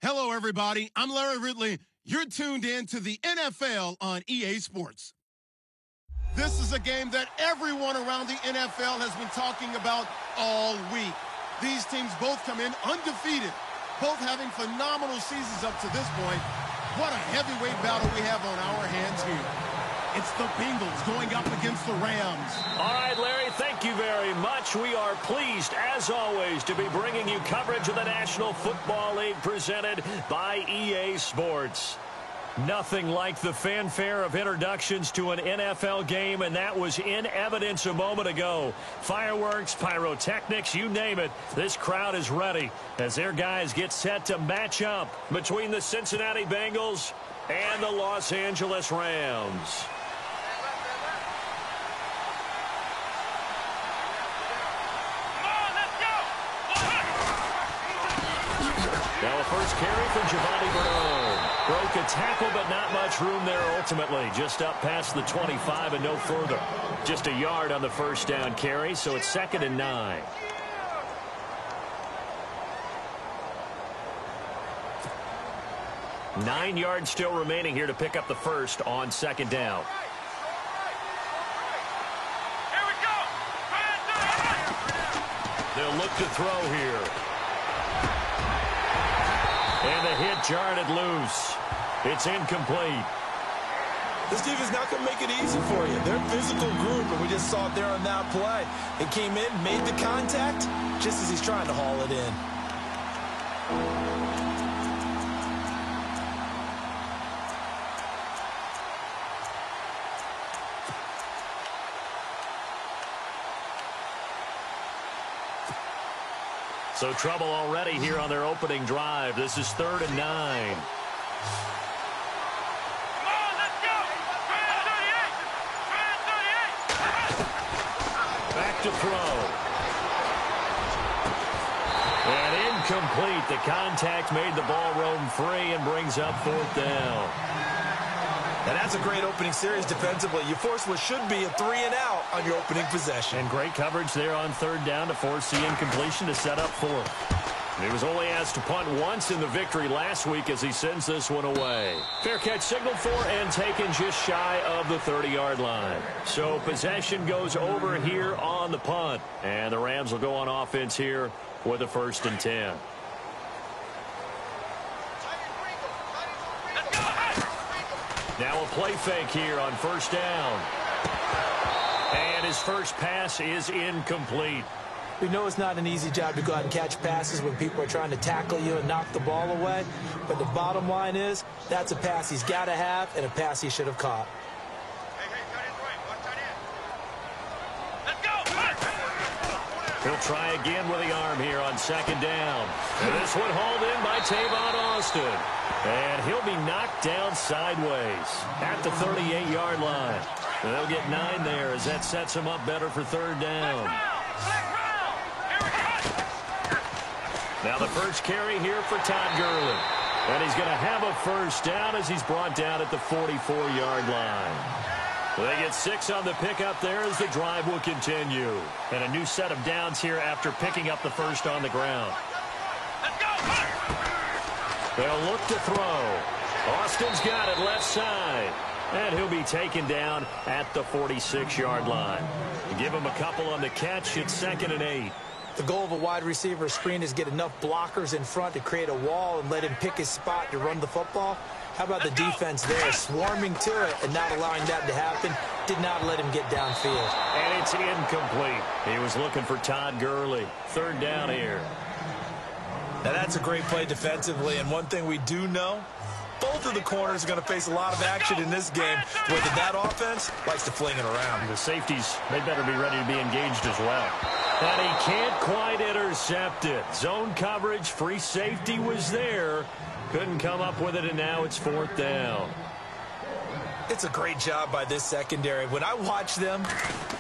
Hello, everybody. I'm Larry Ridley. You're tuned in to the NFL on EA Sports. This is a game that everyone around the NFL has been talking about all week. These teams both come in undefeated, both having phenomenal seasons up to this point. What a heavyweight battle we have on our hands here. It's the Bengals going up against the Rams. All right, Larry, thank you very much. We are pleased, as always, to be bringing you coverage of the National Football League presented by EA Sports. Nothing like the fanfare of introductions to an NFL game, and that was in evidence a moment ago. Fireworks, pyrotechnics, you name it. This crowd is ready as their guys get set to match up between the Cincinnati Bengals and the Los Angeles Rams. Now a first carry for Giovanni Bernard. Broke a tackle, but not much room there ultimately. Just up past the 25 and no further. Just a yard on the first down carry, so it's 2nd and 9. Nine yards still remaining here to pick up the first on 2nd down. Here we go. They'll look to throw here. And the hit jarred it loose. It's incomplete. This defense not going to make it easy for you. They're a physical group, and we just saw it there on that play. It came in, made the contact, just as he's trying to haul it in. So trouble already here on their opening drive. This is 3rd and 9. Come on, let's go. Back to throw. And incomplete. The contact made the ball roam free and brings up 4th down. And that's a great opening series defensively. You force what should be a 3-and-out on your opening possession. And great coverage there on 3rd down to force the incompletion to set up 4th. He was only asked to punt once in the victory last week as he sends this one away. Fair catch signaled for and taken just shy of the 30-yard line. So possession goes over here on the punt. And the Rams will go on offense here with a 1st and 10. Now a play fake here on 1st down. And his first pass is incomplete. We know it's not an easy job to go out and catch passes when people are trying to tackle you and knock the ball away. But the bottom line is, that's a pass he's got to have and a pass he should have caught. He'll try again with the arm here on 2nd down. And this one hauled in by Tavon Austin. And he'll be knocked down sideways at the 38-yard line. And they'll get 9 there as that sets him up better for 3rd down. Now the first carry here for Todd Gurley. And he's going to have a 1st down as he's brought down at the 44-yard line. They get 6 on the pickup there as the drive will continue. And a new set of downs here after picking up the first on the ground. They'll look to throw. Austin's got it left side. And he'll be taken down at the 46-yard line. Give him a couple on the catch. It's 2nd and 8. The goal of a wide receiver screen is get enough blockers in front to create a wall and let him pick his spot to run the football. How about the defense there, swarming to it and not allowing that to happen? Did not let him get downfield. And it's incomplete. He was looking for Todd Gurley. 3rd down here. Now that's a great play defensively, and one thing we do know, both of the corners are going to face a lot of action in this game, whether that offense likes to fling it around. The safeties, they better be ready to be engaged as well. And he can't quite intercept it. Zone coverage, free safety was there. Couldn't come up with it, and now it's 4th down. It's a great job by this secondary. When I watch them,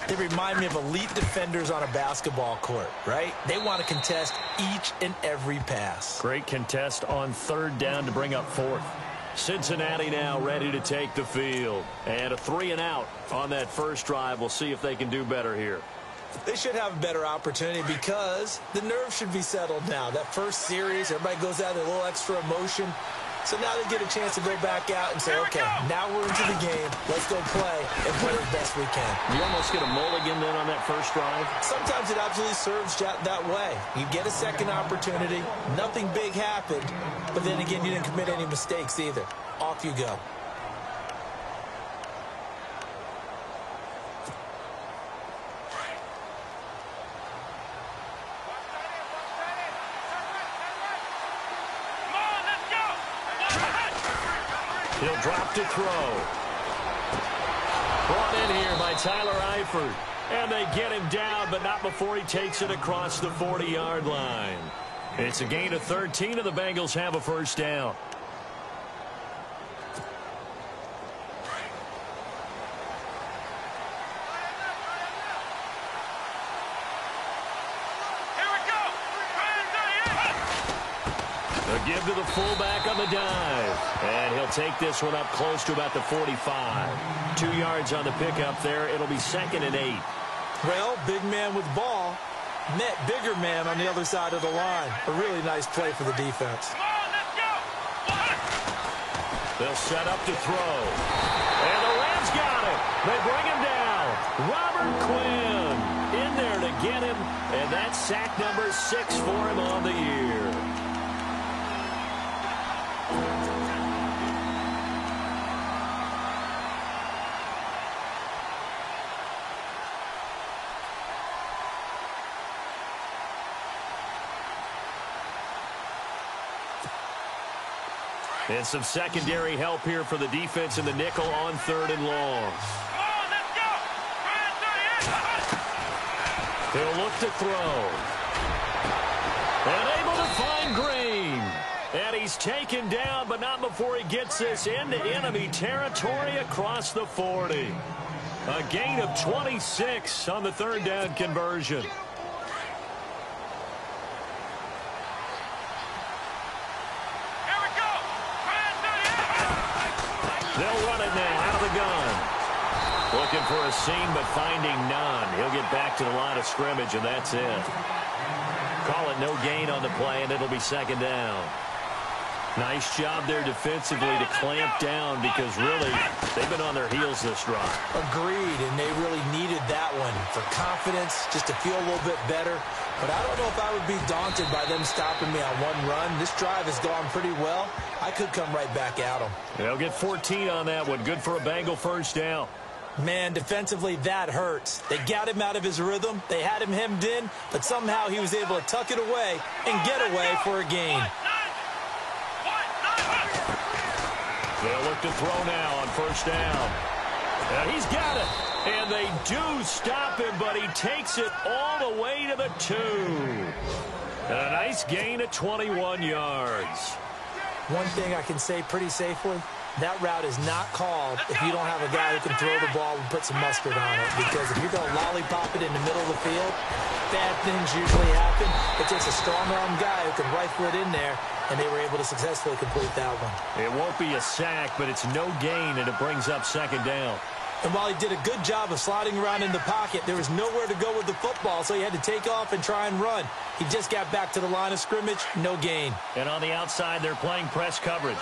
they remind me of elite defenders on a basketball court, right? They want to contest each and every pass. Great contest on 3rd down to bring up 4th. Cincinnati now ready to take the field. And a 3-and-out on that first drive. We'll see if they can do better here. They should have a better opportunity because the nerves should be settled now. That first series, everybody goes out with a little extra emotion. So now they get a chance to go back out and say, okay, now we're into the game. Let's go play and play as best we can. You almost get a mulligan then on that first drive? Sometimes it absolutely serves that way. You get a second opportunity. Nothing big happened. But then again, you didn't commit any mistakes either. Off you go. He'll drop to throw. Brought in here by Tyler Eifert. And they get him down, but not before he takes it across the 40-yard line. It's a gain of 13, and the Bengals have a first down. Give to the fullback on the dive. And he'll take this one up close to about the 45. 2 yards on the pickup there. It'll be 2nd and 8. Well, big man with ball met bigger man on the other side of the line. A really nice play for the defense. They'll set up to throw. And the Rams got it. They bring him down. Robert Quinn in there to get him. And that's sack number 6 for him on the year. And some secondary help here for the defense in the nickel on 3rd and long. He'll look to throw. And able to find Green. And he's taken down, but not before he gets this into enemy territory across the 40. A gain of 26 on the 3rd down conversion. They'll run it now out of the gun. Looking for a seam, but finding none. He'll get back to the line of scrimmage, and that's it. Call it no gain on the play, and it'll be 2nd down. Nice job there defensively to clamp down because really they've been on their heels this drive. Agreed, and they really needed that one for confidence, just to feel a little bit better. But I don't know if I would be daunted by them stopping me on one run. This drive has gone pretty well. I could come right back at them. They'll get 14 on that one. Good for a Bengal first down. Man, defensively, that hurts. They got him out of his rhythm. They had him hemmed in, but somehow he was able to tuck it away and get away for a gain. They'll look to throw now on first down. And he's got it. And they do stop him, but he takes it all the way to the 2. A nice gain of 21 yards. One thing I can say pretty safely, that route is not called if you don't have a guy who can throw the ball and put some mustard on it. Because if you're going to lollipop it in the middle of the field, bad things usually happen. It takes a strong-arm guy who can rifle it in there, and they were able to successfully complete that one. It won't be a sack, but it's no gain, and it brings up 2nd down. And while he did a good job of sliding around in the pocket, there was nowhere to go with the football, so he had to take off and try and run. He just got back to the line of scrimmage, no gain. And on the outside, they're playing press coverage.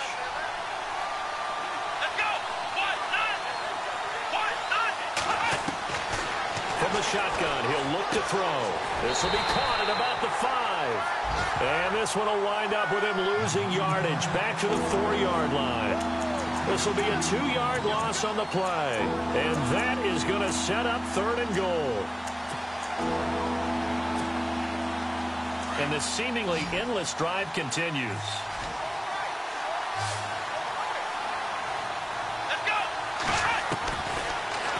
From the shotgun, he'll look to throw. This will be caught at about the 5. And this one will wind up with him losing yardage back to the 4-yard line. This will be a 2-yard loss on the play. And that is going to set up 3rd and goal. And the seemingly endless drive continues.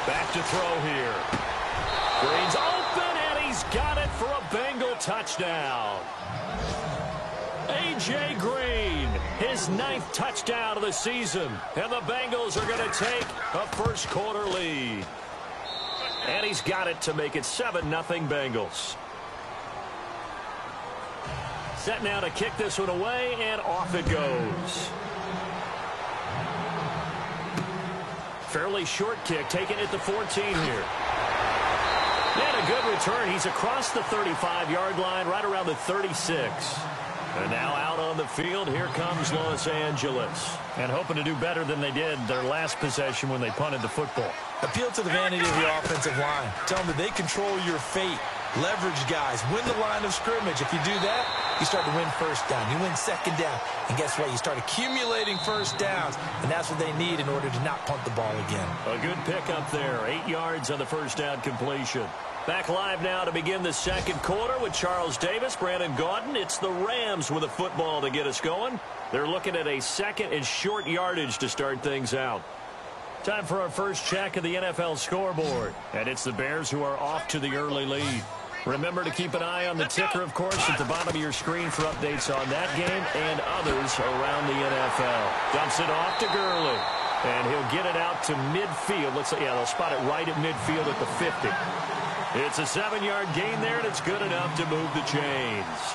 Back to throw here. Green's open, and he's got it for a Bengal touchdown. A.J. Green, his 9th touchdown of the season. And the Bengals are going to take a first-quarter lead. And he's got it to make it 7-0 Bengals. Set now to kick this one away, and off it goes. Fairly short kick, taken at the 14 here. And a good return. He's across the 35-yard line, right around the 36. And now out on the field, here comes Los Angeles. And hoping to do better than they did their last possession when they punted the football. Appeal to the vanity of your offensive line. Tell them that they control your fate. Leverage guys. Win the line of scrimmage. If you do that, you start to win first down. You win second down. And guess what? You start accumulating first downs. And that's what they need in order to not punt the ball again. A good pickup there. 8 yards on the first down completion. Back live now to begin the second quarter with Charles Davis, Brandon Gaudin. It's the Rams with a football to get us going. They're looking at a second and short yardage to start things out. Time for our first check of the NFL scoreboard. And it's the Bears who are off to the early lead. Remember to keep an eye on the ticker, of course, at the bottom of your screen for updates on that game and others around the NFL. Dumps it off to Gurley. And he'll get it out to midfield. Looks like, yeah, they'll spot it right at midfield at the 50. It's a 7-yard gain there, and it's good enough to move the chains.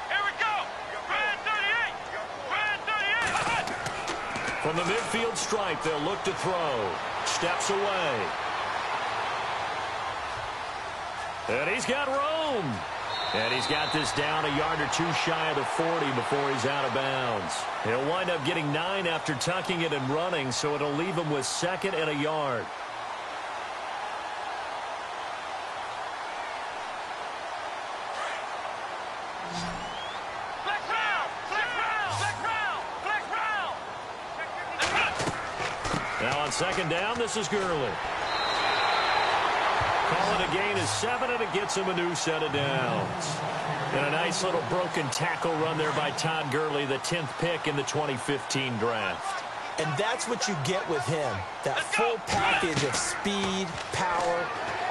Here we go. Brand 38. Brand 38. From the midfield stripe, they'll look to throw. Steps away. And he's got room. And he's got this down a yard or two shy of the 40 before he's out of bounds. He'll wind up getting 9 after tucking it and running, so it'll leave him with 2nd and a yard. Flex round. Flex round. Flex round. Flex round. Now on 2nd down, this is Gurley. Call it a gain of 7, and it gets him a new set of downs. And a nice little broken tackle run there by Todd Gurley, the 10th pick in the 2015 draft. And that's what you get with him. That full package of speed, power,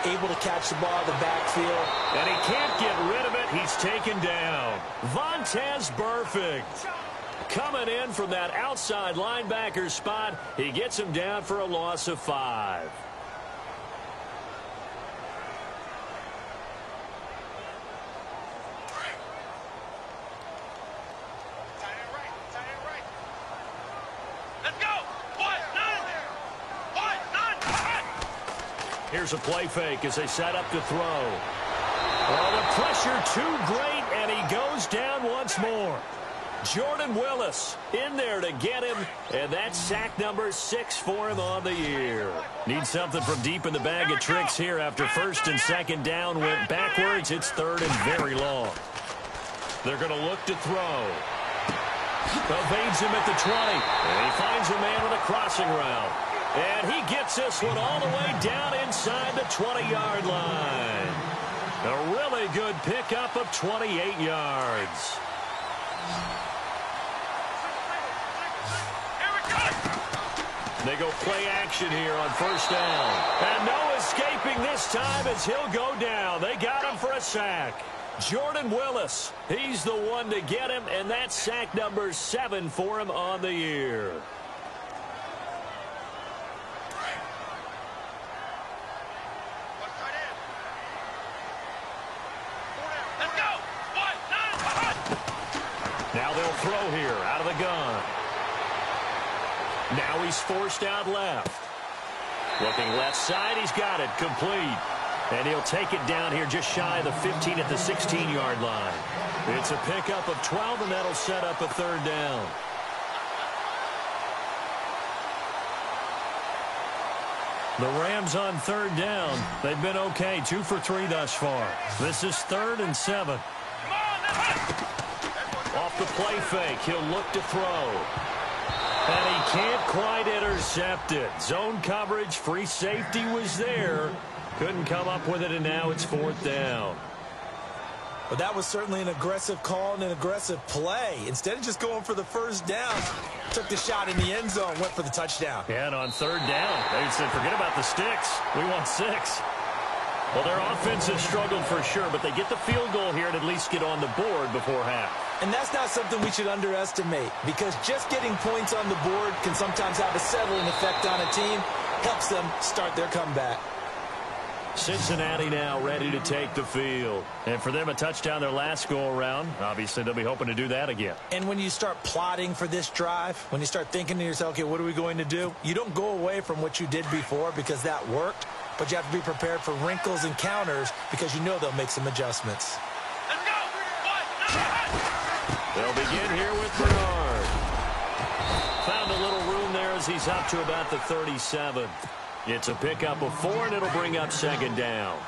able to catch the ball in the backfield. And he can't get rid of it. He's taken down. Vontaze Burfict coming in from that outside linebacker spot. He gets him down for a loss of 5. Here's a play fake as they set up to throw. Oh, the pressure too great, and he goes down once more. Jordan Willis in there to get him, and that's sack number 6 for him on the year. Needs something from deep in the bag of tricks here after 1st and 2nd down went backwards. It's 3rd and very long. They're going to look to throw. Evades him at the 20, and he finds a man with a crossing route. And he gets this one all the way down inside the 20-yard line. A really good pickup of 28 yards. They go play action here on 1st down. And no escaping this time as he'll go down. They got him for a sack. Jordan Willis, he's the one to get him, and that's sack number 7 for him on the year. Now they'll throw here out of the gun. Now he's forced out left. Looking left side, he's got it complete. And he'll take it down here just shy of the 15 at the 16-yard line. It's a pickup of 12, and that'll set up a 3rd down. The Rams on 3rd down. They've been okay, 2 for 3 thus far. This is 3rd and 7. Off the play fake, he'll look to throw. And he can't quite intercept it. Zone coverage, free safety was there. Couldn't come up with it, and now it's 4th down. Well, that was certainly an aggressive call and an aggressive play. Instead of just going for the 1st down, took the shot in the end zone, went for the touchdown. Yeah, and on 3rd down, they said, forget about the sticks. We want 6. Well, their offense has struggled for sure, but they get the field goal here and at least get on the board before half. And that's not something we should underestimate, because just getting points on the board can sometimes have a settling effect on a team. Helps them start their comeback. Cincinnati now ready to take the field. And for them, a touchdown their last go-around. Obviously, they'll be hoping to do that again. And when you start plotting for this drive, when you start thinking to yourself, okay, what are we going to do? You don't go away from what you did before because that worked, but you have to be prepared for wrinkles and counters because you know they'll make some adjustments. Let's go. They'll begin here with Bernard. Found a little room there as he's up to about the 37. It's a pickup of 4, and it'll bring up second down.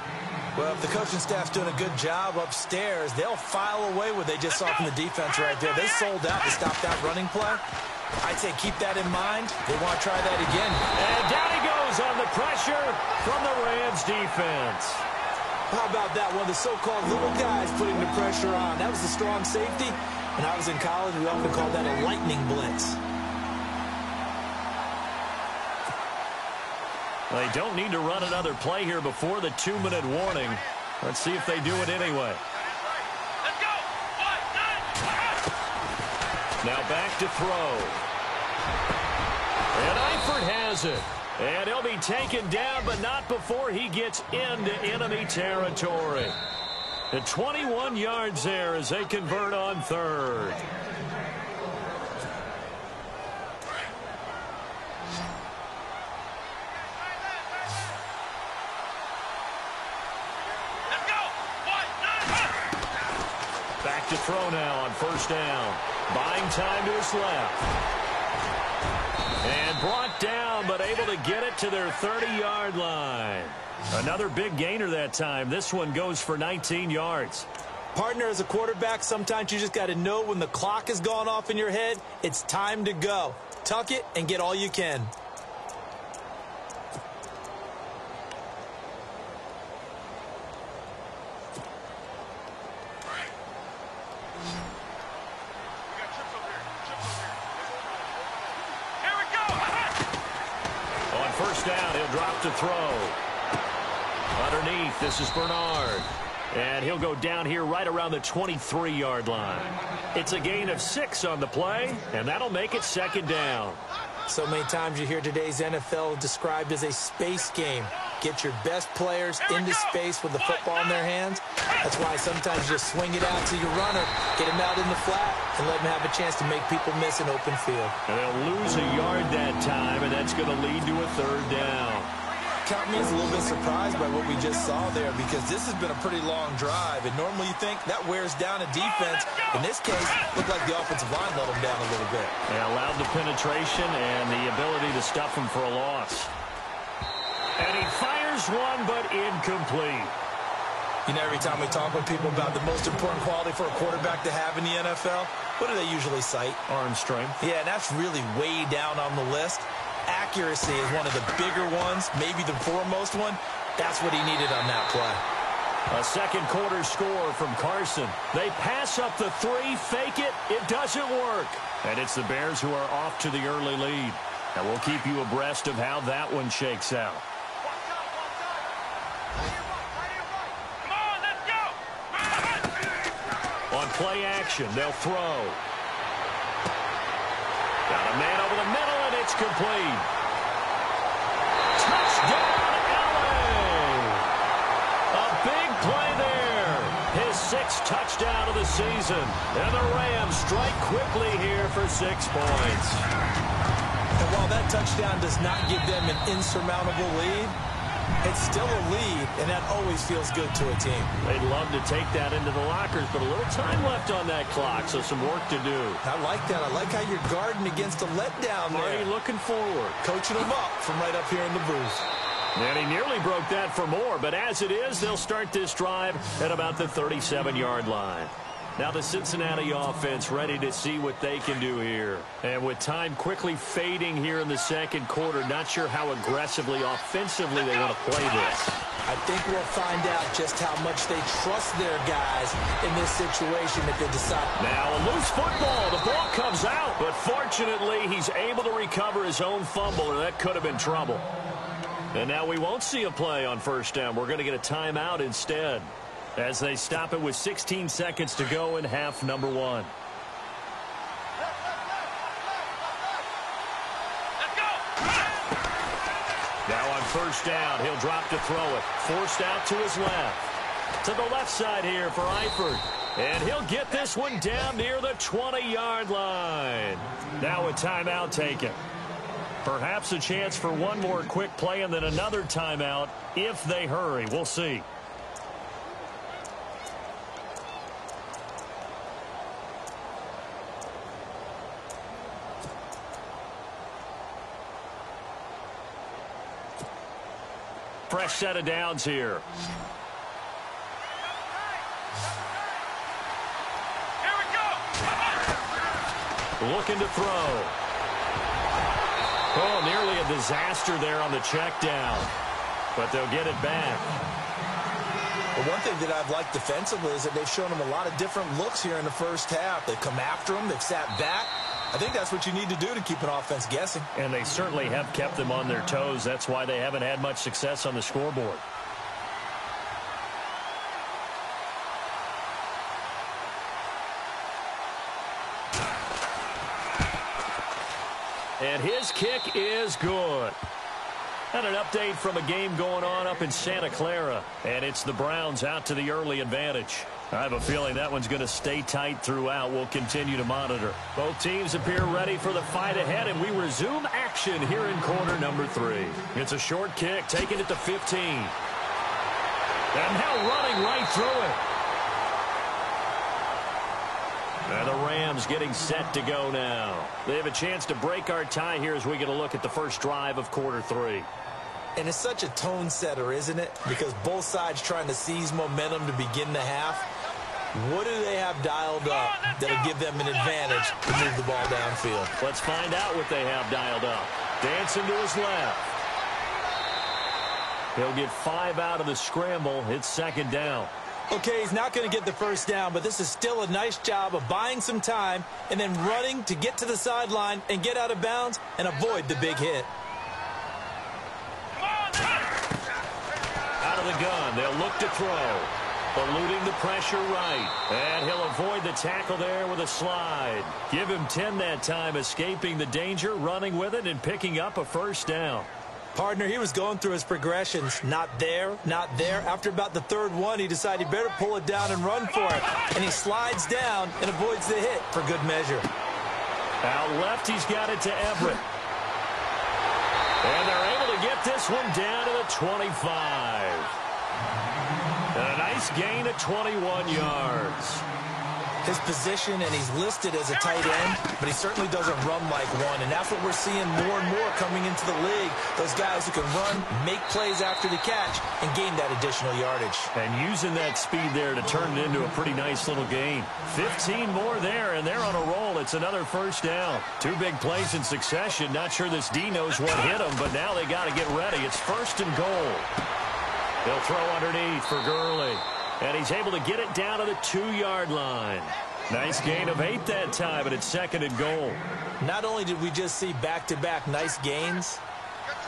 Well, if the coaching staff's doing a good job upstairs, they'll file away what they just saw from the defense right there. They sold out to stop that running play. I'd say keep that in mind. They want to try that again. And down he goes on the pressure from the Rams defense. How about that? One of the so-called little guys putting the pressure on. That was the strong safety. When I was in college, we often called that a lightning blitz. They don't need to run another play here before the 2-minute warning. Let's see if they do it anyway. Let's go. Now back to throw. And Eifert has it. And he'll be taken down, but not before he gets into enemy territory. The 21 yards there as they convert on third. Back to throw now on first down. Buying time to his left. And brought down, but able to get it to their 30-yard line. Another big gainer that time. This one goes for 19 yards. Partner, as a quarterback, sometimes you just got to know when the clock has gone off in your head, it's time to go. Tuck it and get all you can. First down, he'll drop to throw. Underneath, this is Bernard. And he'll go down here right around the 23-yard line. It's a gain of 6 on the play, and that'll make it second down. So many times you hear today's NFL described as a space game. Get your best players into space with the football in their hands. That's why sometimes you just swing it out to your runner, get him out in the flat, and let him have a chance to make people miss an open field. And they'll lose a yard that time, and that's going to lead to a third down. Count me as a little bit surprised by what we just saw there because this has been a pretty long drive, and normally you think that wears down a defense. In this case, it looked like the offensive line let them down a little bit. They allowed the penetration and the ability to stuff him for a loss. And he fires one, but incomplete. You know, every time we talk with people about the most important quality for a quarterback to have in the NFL, what do they usually cite? Arm strength. Yeah, and that's really way down on the list. Accuracy is one of the bigger ones, maybe the foremost one. That's what he needed on that play. A second quarter score from Carson. They pass up the 3, fake it. It doesn't work. And it's the Bears who are off to the early lead. And we'll keep you abreast of how that one shakes out. On play action, they'll throw. Got a man over the middle, and it's complete. Touchdown, LA! A big play there. His 6th touchdown of the season. And the Rams strike quickly here for 6 points. And while that touchdown does not give them an insurmountable lead, it's still a lead, and that always feels good to a team. They'd love to take that into the lockers, but a little time left on that clock, so some work to do. I like that. I like how you're guarding against a letdown there. Already looking forward. Coaching them up from right up here in the booth. And he nearly broke that for more, but as it is, they'll start this drive at about the 37-yard line. Now the Cincinnati offense ready to see what they can do here. And with time quickly fading here in the second quarter, not sure how aggressively, offensively they want to play this. I think we'll find out just how much they trust their guys in this situation if they decide. Now a loose football. The ball comes out, but fortunately he's able to recover his own fumble, or that could have been trouble. And now we won't see a play on first down. We're going to get a timeout instead, as they stop it with 16 seconds to go in half number 1. Now on first down, he'll drop to throw it. Forced out to his left. To the left side here for Eifert. And he'll get this one down near the 20-yard line. Now a timeout taken. Perhaps a chance for one more quick play and then another timeout if they hurry. We'll see. Fresh set of downs here. Here we go. Looking to throw. Oh, nearly a disaster there on the check down. But they'll get it back. Well, one thing that I've liked defensively is that they've shown him a lot of different looks here in the first half. They've come after him. They've sat back. I think that's what you need to do to keep an offense guessing. And they certainly have kept them on their toes. That's why they haven't had much success on the scoreboard. And his kick is good. And an update from a game going on up in Santa Clara. And it's the Browns out to the early advantage. I have a feeling that one's going to stay tight throughout. We'll continue to monitor. Both teams appear ready for the fight ahead, and we resume action here in quarter number 3. It's a short kick, taking it to 15. And now running right through it. And the Rams getting set to go now. They have a chance to break our tie here as we get a look at the first drive of quarter 3. And it's such a tone setter, isn't it? Because both sides trying to seize momentum to begin the half. What do they have dialed up that'll give them an advantage to move the ball downfield? Let's find out what they have dialed up. Dancing to his left. He'll get 5 out of the scramble. It's second down. Okay, he's not going to get the first down, but this is still a nice job of buying some time and then running to get to the sideline and get out of bounds and avoid the big hit. Out of the gun, they'll look to throw. Eluding the pressure right. And he'll avoid the tackle there with a slide. Give him 10 that time, escaping the danger, running with it, and picking up a first down. Partner, he was going through his progressions. Not there, not there. After about the third one, he decided he better pull it down and run for it. And he slides down and avoids the hit for good measure. Out left, he's got it to Everett. And they're able to get this one down to the 25. And a nice gain of 21 yards. His position, and he's listed as a tight end, but he certainly doesn't run like one. And that's what we're seeing more and more coming into the league. Those guys who can run, make plays after the catch, and gain that additional yardage. And using that speed there to turn it into a pretty nice little gain. 15 more there, and they're on a roll. It's another first down. 2 big plays in succession. Not sure this D knows what hit him, but now they got to get ready. It's first and goal. They'll throw underneath for Gurley. And he's able to get it down to the 2-yard line. Nice gain of 8 that time, and it's second and goal. Not only did we just see back-to-back nice gains,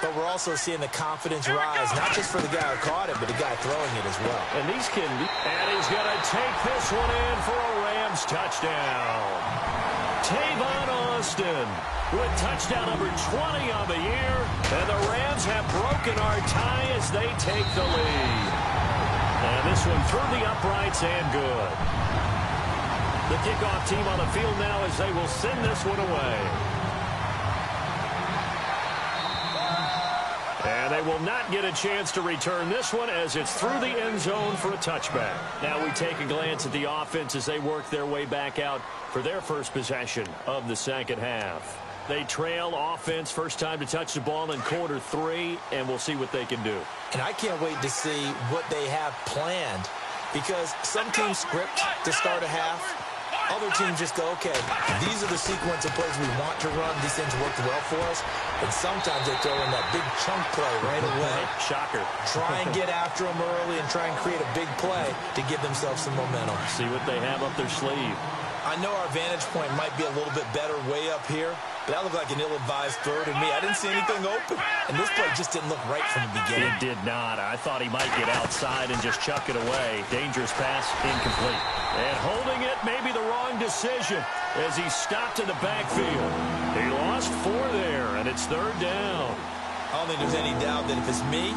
but we're also seeing the confidence rise, not just for the guy who caught it, but the guy throwing it as well. And these can be. And he's going to take this one in for a Rams touchdown. Tavon Austin with touchdown number 20 on the year. And the Rams have broken our tie as they take the lead. And this one through the uprights and good. The kickoff team on the field now as they will send this one away. And they will not get a chance to return this one as it's through the end zone for a touchback. Now we take a glance at the offense as they work their way back out for their first possession of the second half. They trail offense, first time to touch the ball in quarter 3, and we'll see what they can do. And I can't wait to see what they have planned, because some teams script to start a half. Other teams just go, okay, these are the sequence of plays we want to run. These things worked well for us. And sometimes they throw in that big chunk play right away. Shocker. Try and get after them early and try and create a big play to give themselves some momentum. See what they have up their sleeve. I know our vantage point might be a little bit better way up here, but that looked like an ill-advised throw to me. I didn't see anything open, and this play just didn't look right from the beginning. It did not. I thought he might get outside and just chuck it away. Dangerous pass, incomplete. And holding it may be the wrong decision as he stopped in the backfield. He lost 4 there, and it's third down. I don't think there's any doubt that if it's me,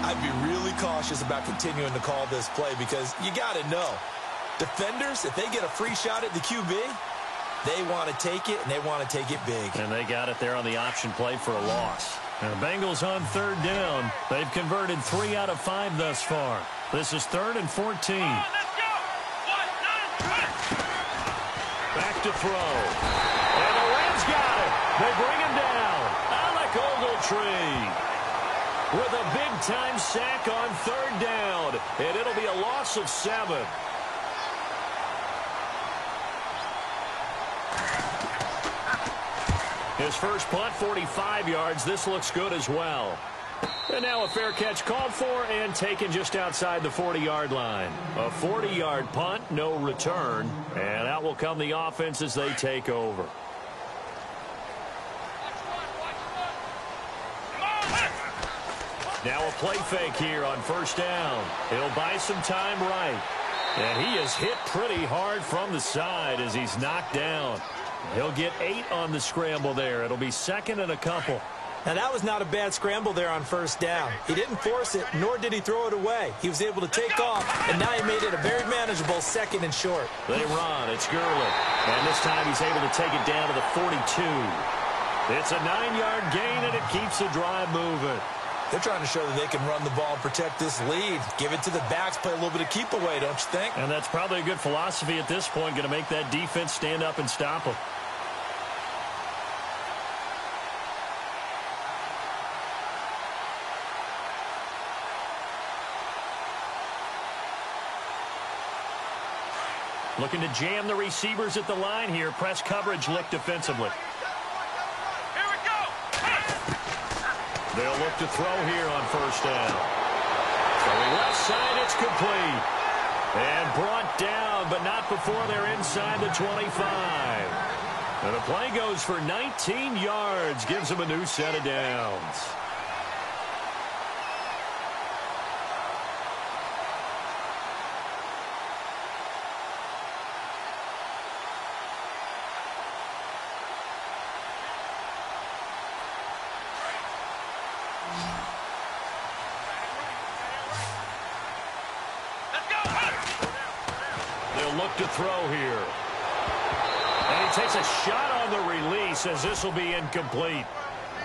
I'd be really cautious about continuing to call this play because you got to know, defenders, if they get a free shot at the QB, they want to take it, and they want to take it big. And they got it there on the option play for a loss. And the Bengals on third down. They've converted 3 out of 5 thus far. This is 3rd and 14. Let's go! 1, 9, 1. Back to throw. And the Rams got it. They bring him down. Alec Ogletree with a big-time sack on third down. And it'll be a loss of 7. His first punt, 45 yards. This looks good as well. And now a fair catch called for and taken just outside the 40-yard line. A 40-yard punt, no return. And out will come the offense as they take over. Now a play fake here on first down. He'll buy some time right. And he is hit pretty hard from the side as he's knocked down. He'll get 8 on the scramble there. It'll be 2nd and a couple. Now, that was not a bad scramble there on first down. He didn't force it, nor did he throw it away. He was able to take off, and now he made it a very manageable 2nd and short. They run. It's Gurley. And this time he's able to take it down to the 42. It's a 9-yard gain, and it keeps the drive moving. They're trying to show that they can run the ball and protect this lead. Give it to the backs, play a little bit of keep away, don't you think? And that's probably a good philosophy at this point, going to make that defense stand up and stop them. Looking to jam the receivers at the line here. Press coverage licked defensively. Here we go! They'll look to throw here on first down. Throwing left side, it's complete. And brought down, but not before they're inside the 25. And the play goes for 19 yards. Gives them a new set of downs. Look to throw here. And he takes a shot on the release as this will be incomplete.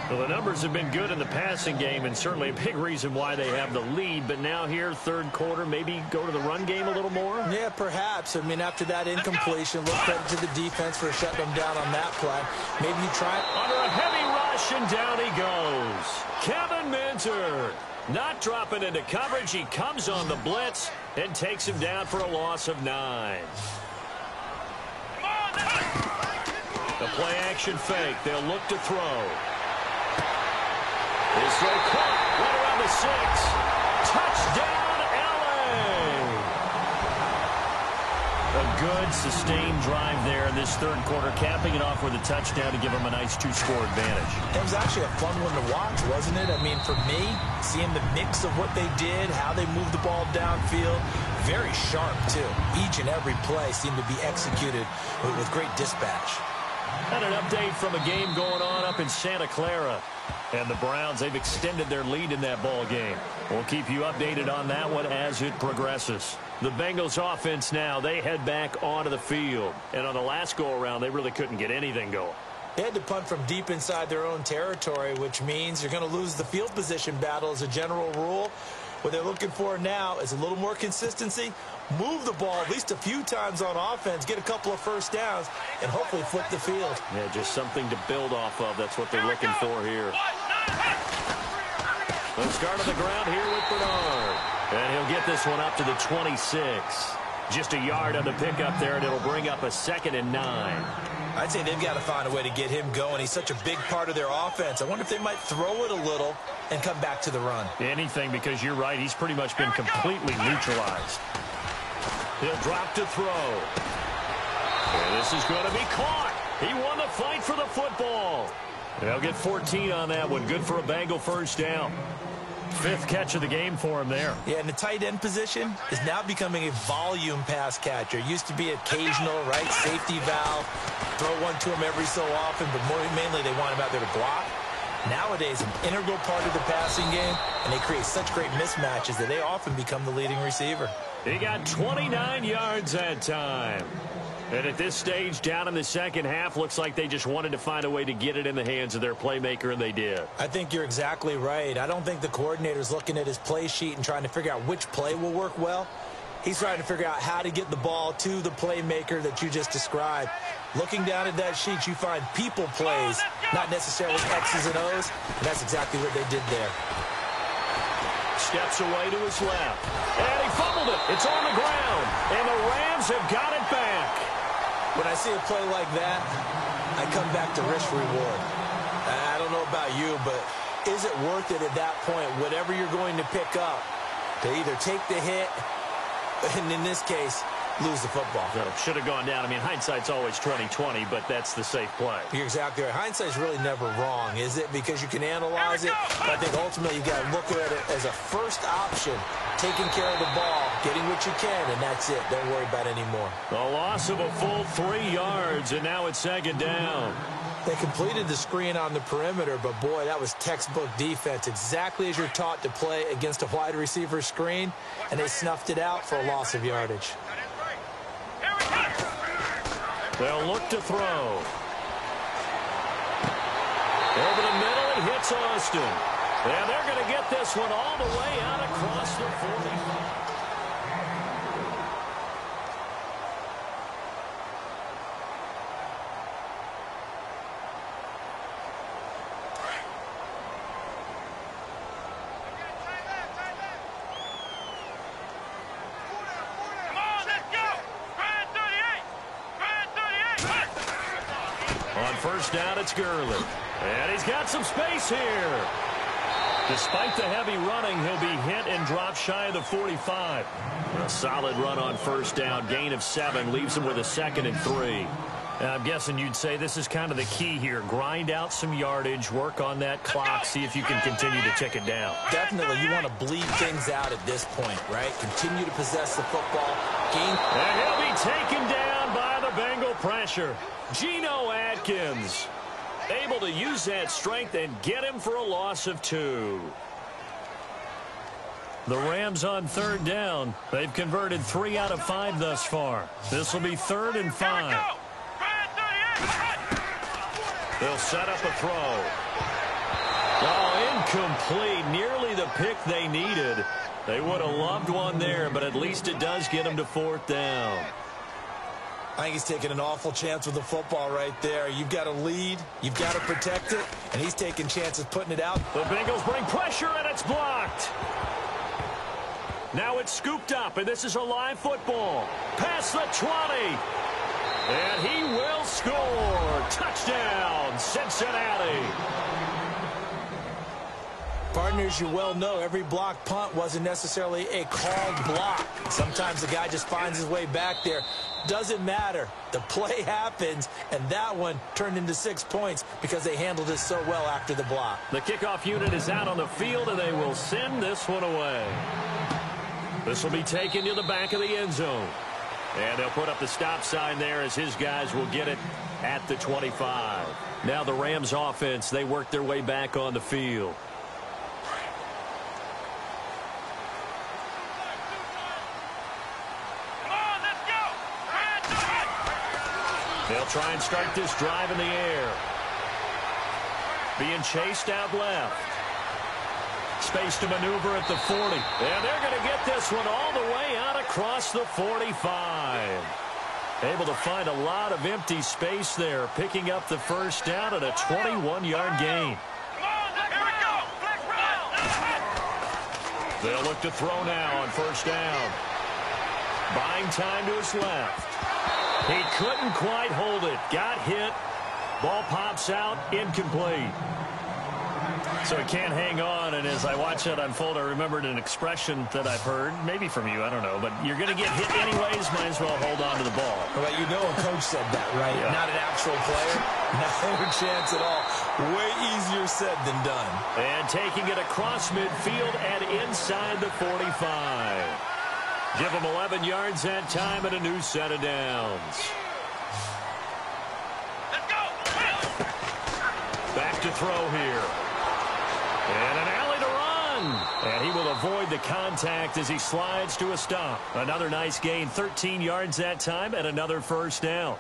Well, the numbers have been good in the passing game and certainly a big reason why they have the lead. But now here, third quarter, maybe go to the run game a little more? Yeah, perhaps. I mean, after that incompletion, look credit to the defense for shutting them down on that play. Maybe you try it. Under a heavy rush, and down he goes. Kevin Minter not dropping into coverage. He comes on the blitz and takes him down for a loss of 9. The play action fake. They'll look to throw. His throw caught right around the 6. Touchdown, LA! A good, sustained drive there in this third quarter, capping it off with a touchdown to give them a nice 2-score advantage. It was actually a fun one to watch, wasn't it? I mean, for me, seeing the mix of what they did, how they moved the ball downfield, very sharp, too. Each and every play seemed to be executed with great dispatch. And an update from a game going on up in Santa Clara. And the Browns, they've extended their lead in that ball game. We'll keep you updated on that one as it progresses. The Bengals offense now, they head back onto the field. And on the last go-around, they really couldn't get anything going. They had to punt from deep inside their own territory, which means you're going to lose the field position battle as a general rule. What they're looking for now is a little more consistency, move the ball at least a few times on offense, get a couple of first downs, and hopefully flip the field. Yeah, just something to build off of. That's what they're looking for here. Let's start on the ground here with Bernard. And he'll get this one up to the 26. Just a yard on the pickup there, and it'll bring up a 2nd and 9. I'd say they've got to find a way to get him going. He's such a big part of their offense. I wonder if they might throw it a little and come back to the run. Anything, because you're right. He's pretty much been completely neutralized. He'll drop to throw. And this is going to be caught. He won the fight for the football. They'll get 14 on that one. Good for a Bengal first down. 5th catch of the game for him there. Yeah, and the tight end position is now becoming a volume pass catcher. Used to be occasional, right, safety valve. Throw one to him every so often, but mainly they want him out there to block. nowadays an integral part of the passing game, and they create such great mismatches that they often become the leading receiver. He got 29 yards that time. And at this stage, down in the second half, looks like they just wanted to find a way to get it in the hands of their playmaker, and they did. I think you're exactly right. I don't think the coordinator's looking at his play sheet and trying to figure out which play will work well. He's trying to figure out how to get the ball to the playmaker that you just described. Looking down at that sheet, you find people plays, not necessarily X's and O's, and that's exactly what they did there. Steps away to his left. And he fumbled it. It's on the ground. And the Rams have got it back. When I see a play like that, I come back to risk-reward. I don't know about you, but is it worth it at that point, whatever you're going to pick up, to either take the hit, and in this case, lose the football? So should have gone down. I mean, hindsight's always 20/20, but that's the safe play. You're exactly right. Hindsight's really never wrong, is it? Because you can analyze it, but I think ultimately you've got to look at it as a first option, taking care of the ball, getting what you can, and that's it. Don't worry about it anymore. A loss of a full 3 yards, and now it's second down. They completed the screen on the perimeter, but boy, that was textbook defense, exactly as you're taught to play against a wide receiver screen, and they snuffed it out for a loss of yardage. They'll look to throw. Over the middle, it hits Austin. And they're going to get this one all the way out across the 45. First down, it's Gurley. And he's got some space here. Despite the heavy running, he'll be hit and drop shy of the 45. A solid run on first down. Gain of 7 leaves him with a 2nd and 3. And I'm guessing you'd say this is kind of the key here. Grind out some yardage, work on that clock, see if you can continue to tick it down. Definitely, you want to bleed things out at this point, right? Continue to possess the football. And he'll be taken down by the Bengal pressure. Geno Atkins able to use that strength and get him for a loss of 2. The Rams on third down. They've converted 3 out of 5 thus far. This will be 3rd and 5. They'll set up a throw. Oh, incomplete. Nearly the pick they needed. They would have loved one there, but at least it does get them to 4th down. I think he's taking an awful chance with the football right there. You've got to lead, you've got to protect it, and he's taking chances putting it out. The Bengals bring pressure, and it's blocked. Now it's scooped up, and this is a live football. Past the 20. And he will score. Touchdown, Cincinnati. Partners, you well know every block punt wasn't necessarily a called block. Sometimes the guy just finds his way back there. Doesn't matter. The play happens, and that one turned into 6 points because they handled it so well after the block. The kickoff unit is out on the field, and they will send this one away. This will be taken to the back of the end zone. And they'll put up the stop sign there as his guys will get it at the 25. Now the Rams offense, they work their way back on the field. They'll try and start this drive in the air. Being chased out left. Space to maneuver at the 40. And they're going to get this one all the way out across the 45. Able to find a lot of empty space there, picking up the first down at a 21-yard gain. They'll look to throw now on first down. Buying time to his left. He couldn't quite hold it. Got hit. Ball pops out. Incomplete. So he can't hang on, and as I watch that unfold, I remembered an expression that I've heard, maybe from you, I don't know, but you're going to get hit anyways, might as well hold on to the ball. Well, you know a coach said that, right? Yeah. Not an actual player. Not a chance at all. Way easier said than done. And taking it across midfield and inside the 45. Give him 11 yards that time and a new set of downs. Back to throw here. And an alley to run. And he will avoid the contact as he slides to a stop. Another nice gain, 13 yards that time, and another first down.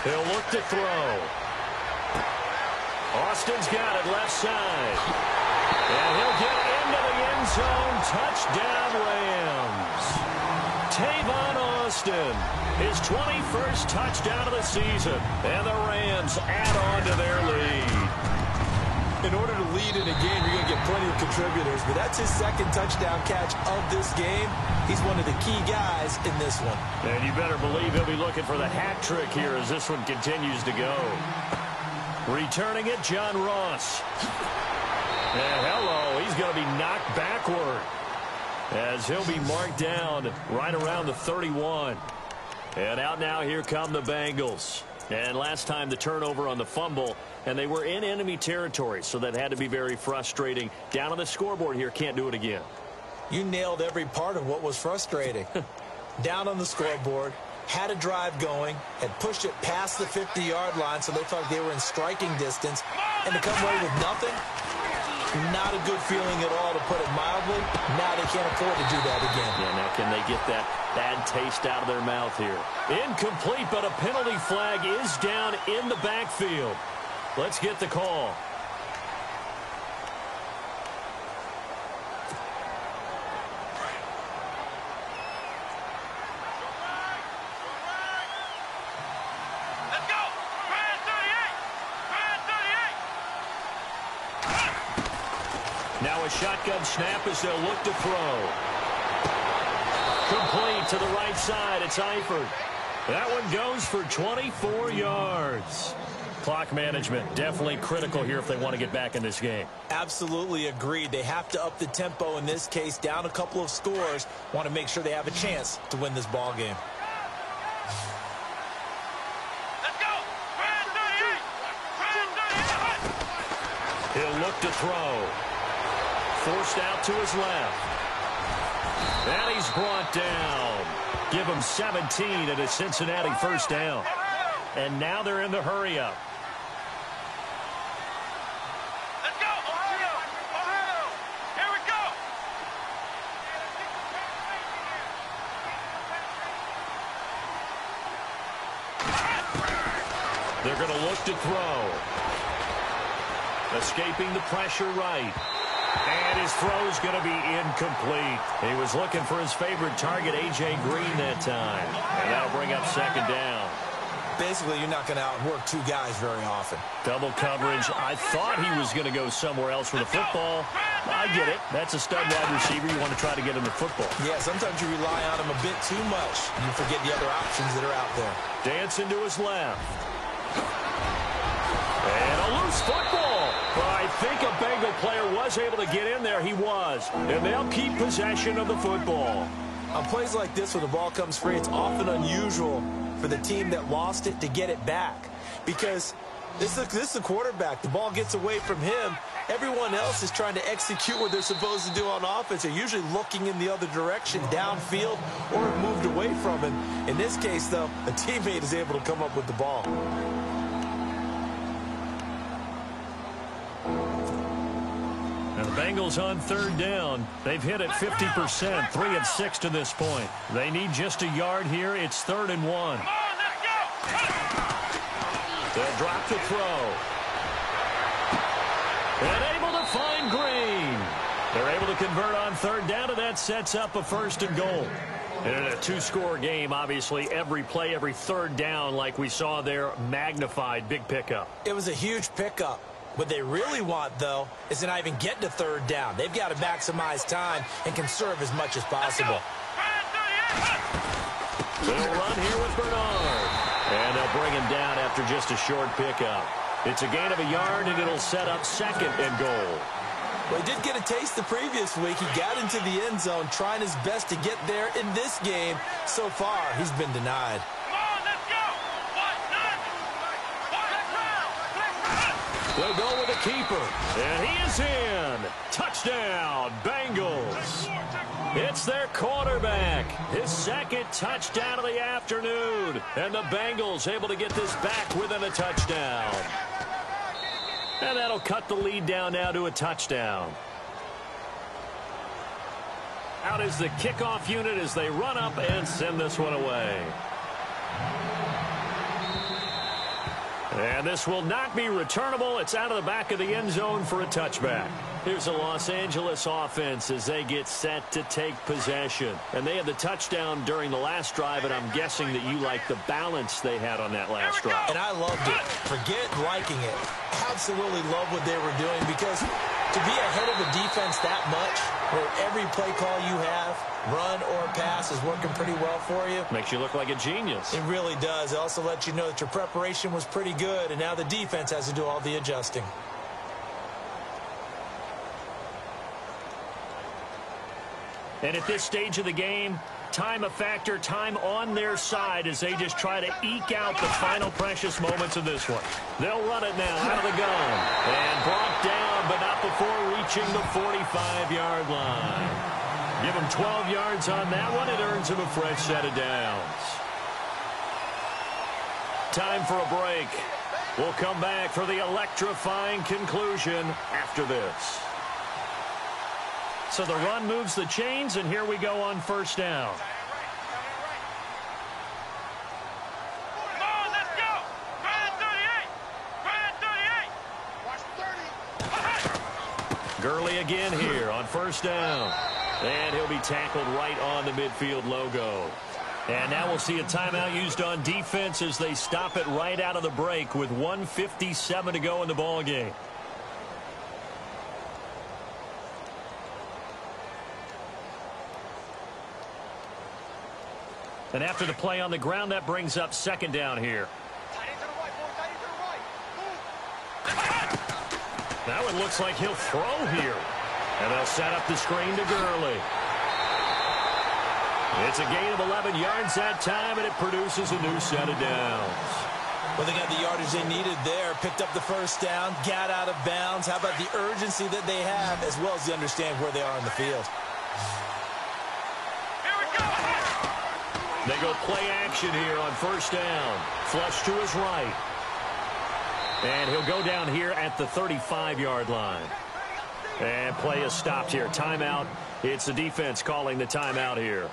He'll look to throw. Austin's got it left side. And he'll get into the end zone. Touchdown, Rams. Tavon Austin, his 21st touchdown of the season. And the Rams add on to their lead. In order to lead in a game, you're going to get plenty of contributors, but that's his second touchdown catch of this game. He's one of the key guys in this one. And you better believe he'll be looking for the hat trick here as this one continues to go. Returning it, John Ross. And hello, he's going to be knocked backward as he'll be marked down right around the 31. And out now, here come the Bengals. And last time the turnover on the fumble, and they were in enemy territory, so that had to be very frustrating. Down on the scoreboard here, can't do it again. You nailed every part of what was frustrating. Down on the scoreboard, had a drive going, had pushed it past the 50-yard line, so they thought they were in striking distance, and to come away with nothing, not a good feeling at all, to put it mildly. Now they can't afford to do that again. Yeah, now can they get that bad taste out of their mouth here? Incomplete, but a penalty flag is down in the backfield. Let's get the call. Let's go! Brand 38! Brand 38! Now a shotgun snap as they'll look to throw. Complete to the right side. It's Eifert. That one goes for 24 yards. Clock management definitely critical here if they want to get back in this game. Absolutely agreed. They have to up the tempo in this case, down a couple of scores. Want to make sure they have a chance to win this ball game. Let's go! Brand 38! Brand 38! He'll look to throw. Forced out to his left. And he's brought down. Give him 17 at a Cincinnati first down. And now they're in the hurry-up. Let's go! Ohio! Ohio! Here we go! They're going to look to throw. Escaping the pressure right. And his throw's going to be incomplete. He was looking for his favorite target, A.J. Green, that time. And that'll bring up second down. Basically, you're not going to outwork two guys very often. Double coverage. I thought he was going to go somewhere else with the football. I get it. That's a stud wide receiver. You want to try to get him the football. Yeah, sometimes you rely on him a bit too much. You forget the other options that are out there. Dancing to his left. And a loose football. But I think a Bengal player was able to get in there. He was. And they'll keep possession of the football. On plays like this, when the ball comes free, it's often unusual for the team that lost it to get it back. Because this is the quarterback. The ball gets away from him. Everyone else is trying to execute what they're supposed to do on offense. They're usually looking in the other direction, downfield, or have moved away from him. In this case, though, a teammate is able to come up with the ball. And the Bengals on third down. They've hit it 50%, 3 of 6 to this point. They need just a yard here. It's 3rd and 1. Come on, let's go! They'll drop the throw. And able to find Green. They're able to convert on third down, and that sets up a 1st and goal. And in a two-score game, obviously, every play, every third down, like we saw there, magnified, big pickup. It was a huge pickup. What they really want, though, is to not even get to third down. They've got to maximize time and conserve as much as possible. They'll run here with Bernard. And they'll bring him down after just a short pickup. It's a gain of a yard, and it'll set up 2nd and goal. Well, he did get a taste the previous week. He got into the end zone, trying his best to get there in this game. So far, he's been denied. They'll go with a keeper. And he is in. Touchdown, Bengals. It's their quarterback. His second touchdown of the afternoon. And the Bengals able to get this back within a touchdown. And that'll cut the lead down now to a touchdown. Out is the kickoff unit as they run up and send this one away. And this will not be returnable. It's out of the back of the end zone for a touchback. Here's the Los Angeles offense as they get set to take possession. And they had the touchdown during the last drive, and I'm guessing that you like the balance they had on that last drive. And I loved it. Forget liking it. Absolutely love what they were doing, because to be ahead of a defense that much, where every play call you have, run or pass, is working pretty well for you. Makes you look like a genius. It really does. It also lets you know that your preparation was pretty good, and now the defense has to do all the adjusting. And at this stage of the game, time a factor, time on their side as they just try to eke out the final precious moments of this one. They'll run it now out of the gun. And brought down, but not before reaching the 45-yard line. Give them 12 yards on that one. It earns them a fresh set of downs. Time for a break. We'll come back for the electrifying conclusion after this. So the run moves the chains, and here we go on first down. Come on, let's go. Try at 38. Try at 38. Watch 30. Gurley again here on first down. And he'll be tackled right on the midfield logo. And now we'll see a timeout used on defense as they stop it right out of the break with 1:57 to go in the ball game. And after the play on the ground, that brings up second down here. Now it looks like he'll throw here. And they'll set up the screen to Gurley. It's a gain of 11 yards that time, and it produces a new set of downs. Well, they got the yardage they needed there, picked up the first down, got out of bounds. How about the urgency that they have, as well as they understand where they are in the field? Here we go. They go play action here on first down. Flush to his right. And he'll go down here at the 35-yard line. And play is stopped here. Timeout. It's the defense calling the timeout here.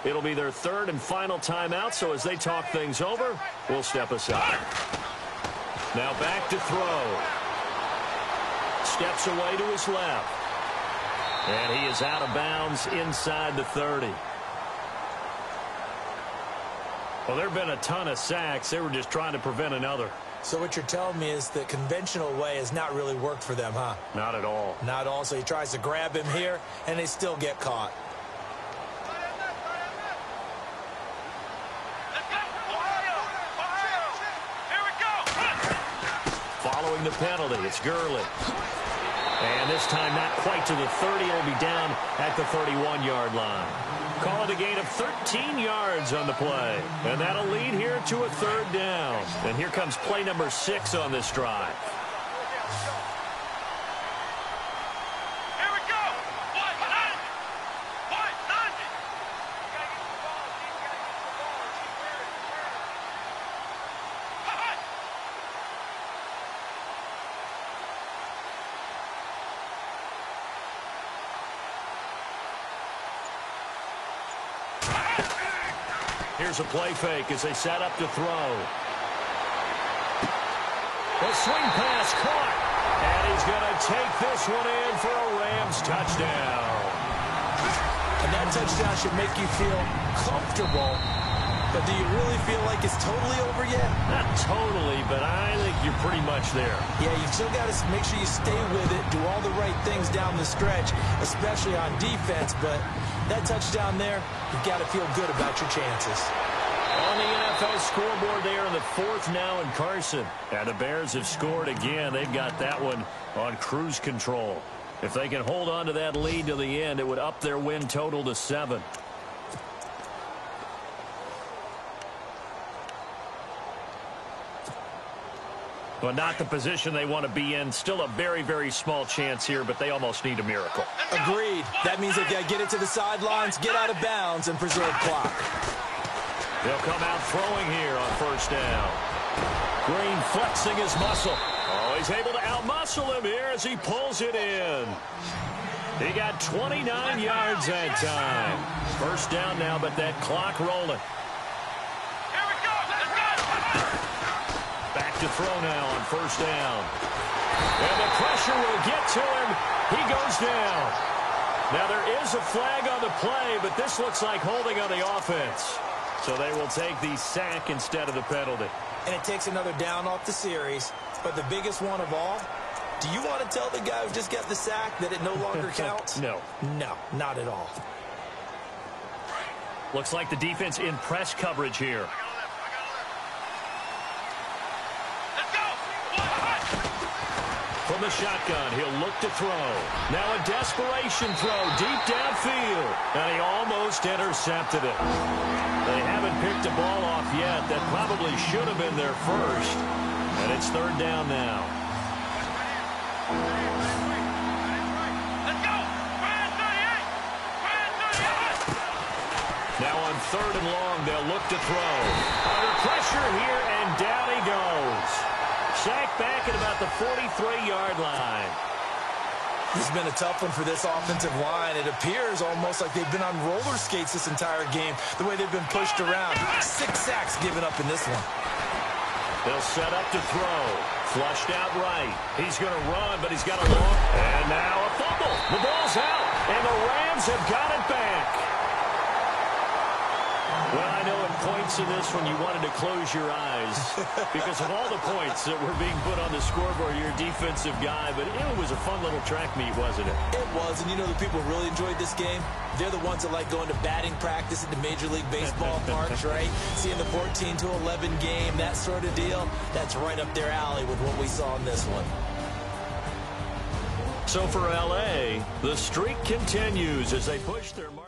It'll be their third and final timeout, so as they talk things over, we'll step aside. Now back to throw. Steps away to his left. And he is out of bounds inside the 30. Well, there have been a ton of sacks. They were just trying to prevent another. So what you're telling me is the conventional way has not really worked for them, huh? Not at all. Not at all. So he tries to grab him here, and they still get caught. Let's go. Ohio. Here we go. Following the penalty, it's Gurley. And this time not quite to the 30. It'll be down at the 31-yard line. Call it a gain of 13 yards on the play. And that'll lead here to a third down. And here comes play number 6 on this drive. Here we go. What? 90. Here's a play fake as they set up to throw. The swing pass caught. And he's going to take this one in for a Rams touchdown. And that touchdown should make you feel comfortable. But do you really feel like it's totally over yet? Not totally, but I think you're pretty much there. Yeah, you still got to make sure you stay with it, do all the right things down the stretch, especially on defense. But that touchdown there, you've got to feel good about your chances. On the NFL scoreboard, they are in the 4th now in Carson. And the Bears have scored again. They've got that one on cruise control. If they can hold on to that lead to the end, it would up their win total to 7. Well, not the position they want to be in. Still a very, very small chance here, but they almost need a miracle. Agreed. That means they've got to get it to the sidelines, get out of bounds, and preserve clock. They'll come out throwing here on first down. Green flexing his muscle. Oh, he's able to outmuscle him here as he pulls it in. He got 29 yards that time. First down now, but that clock rolling. Here we go. Let's go. Back to throw now on first down. And the pressure will get to him. He goes down. Now there is a flag on the play, but this looks like holding on the offense. So they will take the sack instead of the penalty. And it takes another down off the series. But the biggest one of all, do you want to tell the guy who just got the sack that it no longer counts? No. No, not at all. Looks like the defense in press coverage here. Let's go. From the shotgun, he'll look to throw. Now a desperation throw deep downfield. And he almost intercepted it. They haven't picked a ball off yet. That probably should have been their first. And it's third down now. Let's go. Brand 38. Now on third and long, they'll look to throw. Under pressure here, and down he goes. Sacked back at about the 43-yard line. This has been a tough one for this offensive line. It appears almost like they've been on roller skates this entire game, the way they've been pushed around. 6 sacks given up in this one. They'll set up to throw. Flushed out right. He's going to run, but he's got a long. And now a fumble. The ball's out, and the Rams have got it back. Well, I know at points in this one you wanted to close your eyes because of all the points that were being put on the scoreboard. You're a defensive guy, but it was a fun little track meet, wasn't it? It was, and you know the people who really enjoyed this game? They're the ones that like going to batting practice at the Major League Baseball parks, right? Seeing the 14-11 game, that sort of deal, that's right up their alley with what we saw in this one. So for L.A., the streak continues as they push their mark.